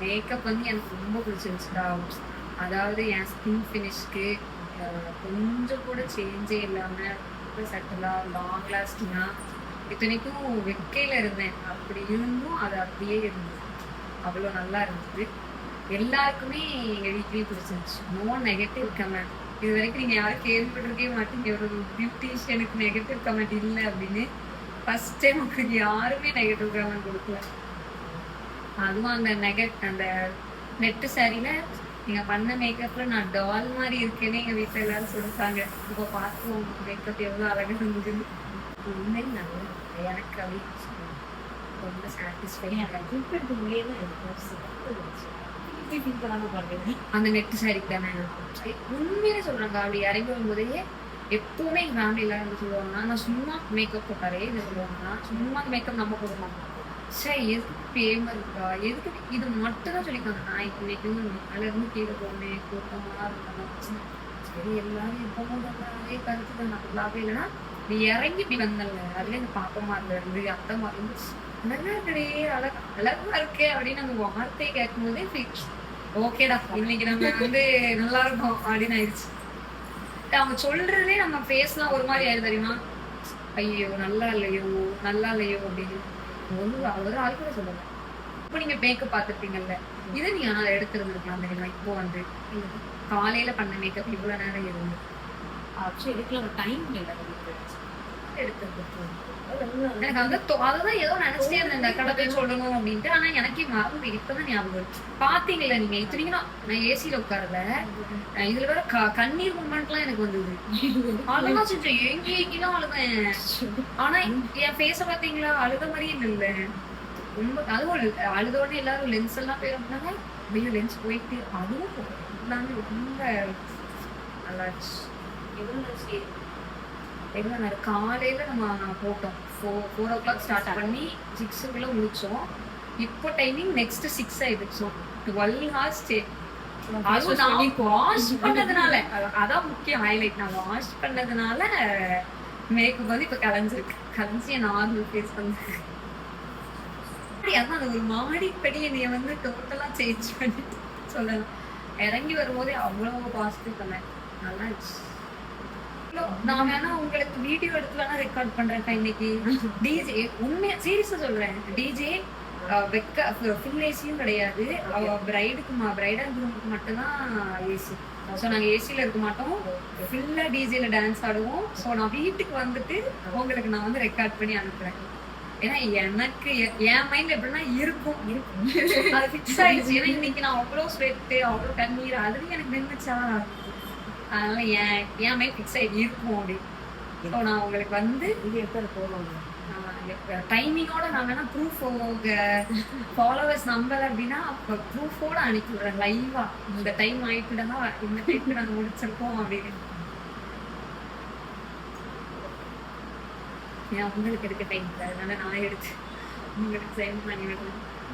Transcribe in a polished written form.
Makeup வந்து எனக்கு ரொம்ப பிடிச்சிருந்துச்சுடா. அதாவது என் ஸ்கின் ஃபினிஷ்க்கு கொஞ்சம் கூட சேஞ்சே இல்லாம ரொம்ப சட்டிலா, லாங் லாஸ்டிங்கா இத்தனைக்கும் வெக்கையில இருந்தேன். அப்படி இருந்தும் அது அப்படியே இருந்தது. அவ்வளோ நல்லா இருந்தது. எல்லாருக்குமே எங்க வீட்லயும் பிடிச்சிருந்துச்சு. No negative comment. இது வரைக்கும் நீங்க யாரும் கேள்விப்பட்டிருக்கவே மாட்டீங்க. ஒரு பியூட்டிஷியனுக்கு நெகட்டிவ் கமெண்ட் இல்லை அப்படின்னு. ஃபர்ஸ்ட் டைம் உங்களுக்கு யாருமே நெகட்டிவ் கமெண்ட் கொடுக்கல. அதுவும் அந்த நெட்டு சாரியில நீங்க பண்ண மேக்கப்ல நான் டால் மாதிரி இருக்கேன்னு எங்க வீட்டுல எல்லாரும் சொல்லிட்டாங்க. இப்போ பார்த்து உங்க மேக்கப் எவ்வளவு அழகா இருந்தது. உண்மையில நல்லா எனக்கு அப்படி ரொம்ப சாட்டிஸ்ஃபை. அந்த நெட்டு சாரிக்கு தானே உண்மையிலே சொல்றாங்க. அப்படி இறங்கி வரும்போதே எப்பவுமே எங்க ஃபேமிலி எல்லாரும் சொல்லுவாங்கன்னா, நான் சும்மா மேக்கப் போட்டாரே இது சொல்லுவாங்கன்னா, சும்மா மேக்கப் நம்ம போட மாட்டோம். சரி எதுக்கு பேம இருக்கா, எதுக்கு இது மட்டும் தான் சொல்லிக்காங்க. நான் இன்னைக்கு மேல இருந்து கீழே போனேன், கூட்டமா இருந்தாலும் சரி எல்லாரும் எப்பவும் அதே கருத்து தான். நான் ஃபுல்லாவே இல்லைன்னா நீ இறங்கி இப்படி வந்தல, அதுல இந்த பாப்பமா இருந்து அத்தமா இருந்து நல்லா இருக்கடே, அழகா இருக்கே அப்படின்னு அந்த வார்த்தையை கேட்கும் போதே ஓகேடா இன்னைக்கு நம்ம வந்து நல்லா இருக்கும் அப்படின்னு ஆயிடுச்சு. அவங்க சொல்றதே நம்ம ஃபேஸ்லாம் ஒரு மாதிரி ஆயிடுது தெரியுமா. ஐயோ நல்லா இல்லையோ அப்படின்னு ஒரு ஆள் கூட சொல்லல. இப்போ நீங்க மேக்கப் பார்த்துருப்பீங்கல்ல, இதை நீங்க ஆனால் எடுத்துருந்துருக்கலாம் தெரியுமா. இப்போ வந்து காலையில பண்ண மேக்கப் இவ்வளவு நேரம் இருந்து ஆக்சுவலி எடுக்கலாம் டைம் இல்லை எடுத்துருக்கோம். எனக்கு அதுதான் ஏதோ நினைச்சிட்டே இருந்தேன் இந்த கடை போய் சொல்லணும் அப்படின்ட்டு. ஆனா எனக்கே மறந்து இப்பதான் ஞாபகம் பாத்தீங்களா நீங்க. இத்தனைக்கும் நான் ஏசியில உட்காரல, இதுல வேற கண்ணீர் மூமெண்ட் எல்லாம் எனக்கு வந்தது. அழகா செஞ்சேன், எங்கேயும் அழுதேன். ஆனா என் பேச பாத்தீங்களா அழுத மாதிரியே இல்ல. ரொம்ப அதுவும் அழுதோடனே எல்லாரும் லென்ஸ் எல்லாம் போயிருந்தாங்க. வெளியே லென்ஸ் போயிட்டு அதுவும் எல்லாமே ரொம்ப நல்லாச்சு. காலையில நம்ம போட்டோம் 4 o'clock ஸ்டார்ட் பண்ணி 6 முடிச்சோம். இப்போ டைமிங் நெக்ஸ்ட் 6 ஆயிடுச்சு. 12 hours ஸ்டே. அதுவும் நான் வாஷ் பண்ணதுனால அதான் முக்கியம் ஹைலைட். நான் வாஷ் பண்ணதுனால மேக்கப் வந்து இப்ப கலைஞ்சி நார்மல் ஃபேஸ் வந்து அதான் ஒரு மாடிப்படி என்னைய வந்து டோட்டலா சேஞ்ச் பண்ணிட்டு சொல்லலாம். இறங்கி வரும்போதே அவ்வளவு பாசிட்டிவ் பண்ணேன். நல்லா இருந்துச்சு. நான் வேணா உங்களுக்கு வீடியோ எடுத்து வேணா ரெக்கார்ட் பண்றேன் இன்னைக்கு. டிஜே உண்மையா சீரியஸா சொல்றேன். டிஜே ஃபுல் ஏசியும் கிடையாது. பிரைட் அண்ட் குரூமுக்கு மட்டும்தான் ஏசி. ஸோ நாங்க ஏசியில இருக்க மாட்டோம், ஃபுல்லா டிஜேல டான்ஸ் ஆடுவோம். ஸோ நான் வீட்டுக்கு வந்துட்டு உங்களுக்கு நான் வந்து ரெக்கார்ட் பண்ணி அனுப்புறேன். ஏன்னா எனக்கு என் மைண்ட்ல எப்படின்னா இருக்கும் அது ஃபிக்ஸ் ஆயிடுச்சு. ஏன்னா இன்னைக்கு நான் அவ்வளோ ஸ்வெட்டு அவ்வளோ கண்ணீர் அதுலயும் எனக்கு நின்றுச்சா, அதனால என் மைண்ட் ஃபிக்ஸ் ஆகி இருக்கும் அப்படி. ஸோ நான் உங்களுக்கு வந்து டைமிங்கோட நான் வேணா ப்ரூஃப் உங்க ஃபாலோவர்ஸ் நம்பல அப்படின்னா அப்போ ப்ரூஃபோட அனுப்பி விடுறேன் லைவா. இந்த டைம் ஆயிட்டுனா இந்த டைம்க்கு நாங்கள் முடிச்சிருக்கோம் அப்படின்னு. ஏன் உங்களுக்கு எடுக்க டைம் இல்லை, அதனால நான் எடுத்து உங்களுக்கு சென்ட் பண்ணி விடுறேன்.